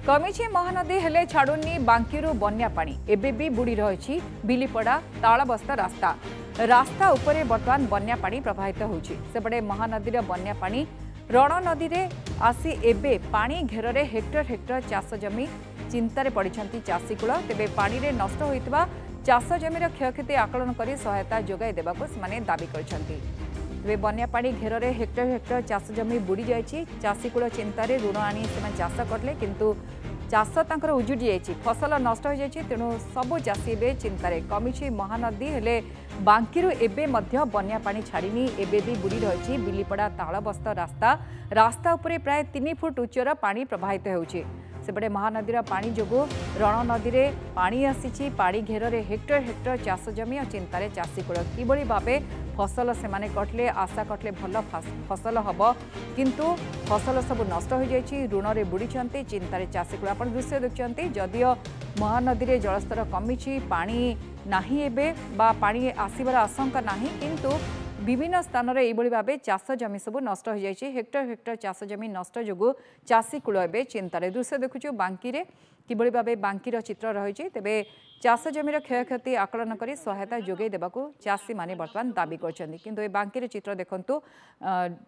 कमिछि महानदी हेले छाड़ुनी बांकीरू बन्या पानी एबे भी बुड़ी रही बिलीपड़ा तालबस्ता रास्ता रास्ता उपरे बर्तमान बन्या पानी प्रवाहित होउछि। सेपटे महानदीर बन्या पानी रण नदी रे आसी एबे पानी घेर हेक्टर हेक्टर चाष जमी चिंतार पड़िछंती चाषीकूल। तेबे पानी रे नष्ट होइतबा चाष जमीर क्षयक्षति आकलन कर सहायता जोगाई देबाको सेमाने दाबी करछंती। तेबे बन्या पानी घेर हेक्टर हेक्टर चाष जमी बुड़ी जाइछि। चाषीकूल चिंतार ऋण आनी से चाष करले किंतु चाष तांकर उजुड़ी जाइछि, फसल नष्ट हो जाइछि। तेणु सबु चाषी एबे चिंतार। कमिछि महानदी हेले बांकीरू एबे मध्य बन्या पानी छाड़िनी एबे भी बुड़ी रही बिलीपड़ा तालबस्ता रास्ता रास्ता उपरे प्राय 3 फुट उच्चर पानी प्रवाहित होउछि। सेपटे महानदीर पानी जोगु रण नदी रे पानी आसीछि। पानी घेर हेक्टर हेक्टर चाष जमी और चिंतार चाषीकूल किभଳି भाबे फसल सेमाने कटले आशा कटले भल फसल हब किंतु फसल सब नष्ट हो जाइछि। ऋण रे बुड़ीछंती चिंतार चाषीकूल। आपण दृश्य देखुछंती जदियो महानदी रे जलस्तर कमिछि, पानी नाही एबे बा पानी आसीबार आशंका नाही किंतु विभिन्न स्थान में यही भाव चाष जमी सब नष्ट हो जाइए। हेक्टर हेक्टर चाष जमी नष्ट जो चाषी कूल ए चिंतार। दृश्य देखुचु बांकी किभଳି भाव बांकीर चित्र रही। तेबे चाष जमीर क्षयक्षति आकलन कर सहायता जोगाई देबाकू चाषी माने बर्तमान दाबी करछन्ती। किंतु ए बांकीर चित्र देखंतु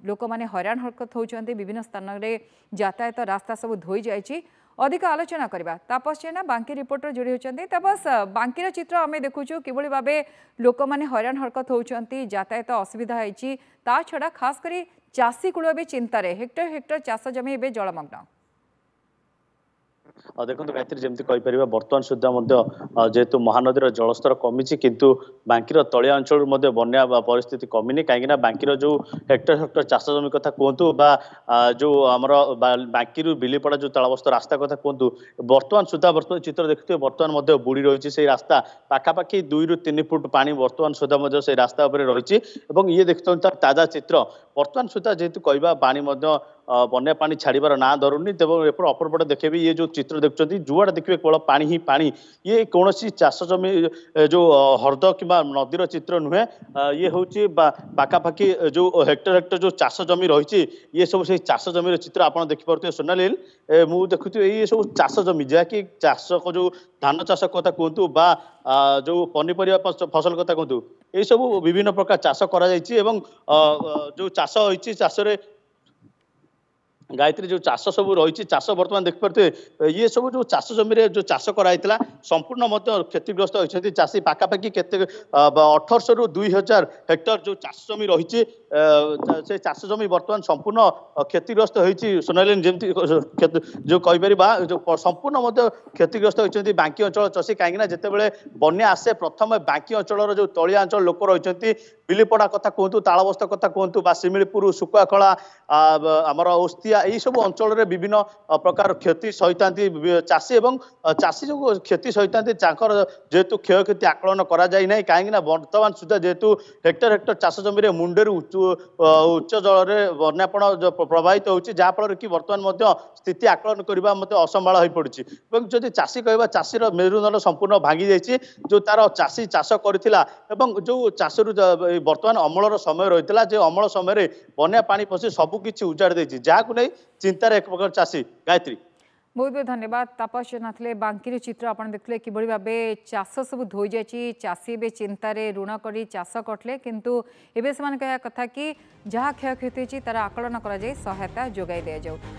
लोक माने हैरान हरकत होउछन्ती। विभिन्न स्थान में यातायात रास्ता सब धोई जाइछि। अधिक आलोचना करबा तापस जेना बांकी रिपोर्टर जोड़ी होचंती। तापस बांकीर चित्र आमे देखुचु किभଳି भाबे लोक माने हैरान हरकत होउछन्ती, यातायात असुविधा होइछि। ता छडा खास करी चाषी कूल भी चिंतारे हेक्टर हेक्टर चाष जमी एबे जलमग्न। देखो गायत्री जमी बर्तमान सुधा जेहेतु महानदी जलस्तर कमी किंतु बांकीर तलिया अंचल बन्या परिस्थिति कमिनी कहीं बांकीर जो हेक्टर हेक्टर चाष जमी कथा कहतु जो आमर बांकी बिलीपड़ा जो तालबस्ता रास्ता कथा कहतु बर्तमान सुधा बर्तमान चित्र देखते बर्तमान बुड़ी रही से रास्ता पाखापाखि 2 ରୁ 3 फुट पानी बर्तमान सुधा से रास्ता रही। ये देखते ताजा चित्र बर्तमान सुधा जेहेतु कहवा पानी बन्या पानी छाड़बार ना धरुनी। तेज अपरपटे देखे ये जो चित्र देखते जुआड़े देखिए केवल पानी ही पानी। ये कौन चाष जमी जो हृद कि नदीर चित्र नुहे। ये हूँ पाखापाखि जो हेक्टर हेक्टर जो चाष जमी रही ये सब से चाष जमीर चित्र आप देखिपे सोनालील मु देखुती ये सब चाष जमी जहाँकि चाष को जो धान चाष कथा कहतु जो पनीपरिया फसल कथा कहतु ये सब विभिन्न प्रकार चाष कर जो चाष होती चाष गायत्री जो चाष सब रही चाष बर्तमान देखिपे ये सब जो चाष जमी जो चाष कराइला संपूर्ण क्षतिग्रस्त होती चाषी पाखापाखि केते 1800 ରୁ 2000 हेक्टर जो चाष जमी रही से चाष जमी बर्तमान संपूर्ण क्षतिग्रस्त होती। सोनालीन जमी जो कहीपर जो संपूर्ण क्षतिग्रस्त होती बांकी अंचल चाषी कहीं जितेबाला बन्या आसे प्रथम बांकी अंचल जो तलिया अंचल लोक रही बिलीपड़ा कथा कहतु तालबस्ता कथा कहतु शिमिलीपुर सुकुआखला आमर ओस्तिया यही सब अंचल विभिन्न प्रकार क्षति सहिता चाषी एवं चाषी जो क्षति सहिता जेहेतु क्षयक्षति आकलन कराई कहीं बर्तमान सुधा जेहेतु हेक्टर हेक्टर चाष जमी मुंडे उच्च जल बन्यापण प्रभावित होती जहाँफल कि बर्तमान स्थिति आकलन करने असंभाल हो पड़ी। जदि चाषी कह चाषीर मेरुदंड संपूर्ण भांगी जाइए जो तार चाषी चाष करथिला एवं जो चाष बर्तमान अमलर समय रही है जो अमल समय बन्या पानी पशि सबकिछि उजाड़ देछि जहाँ नहीं चिंतार एक प्रकार चाषी। गायत्री बहुत बहुत धन्यवाद। तापस नाथले बांकीर चित्र आप देखते किभଳି भाबे चाष सब धोई जाइए। चाषी ए चिंतार ऋण कर चाष करते किंतु एबे से कहा कथा कि जहाँ क्षयक्षति तार आकलन कर सहायता जोगाई दि जाऊ।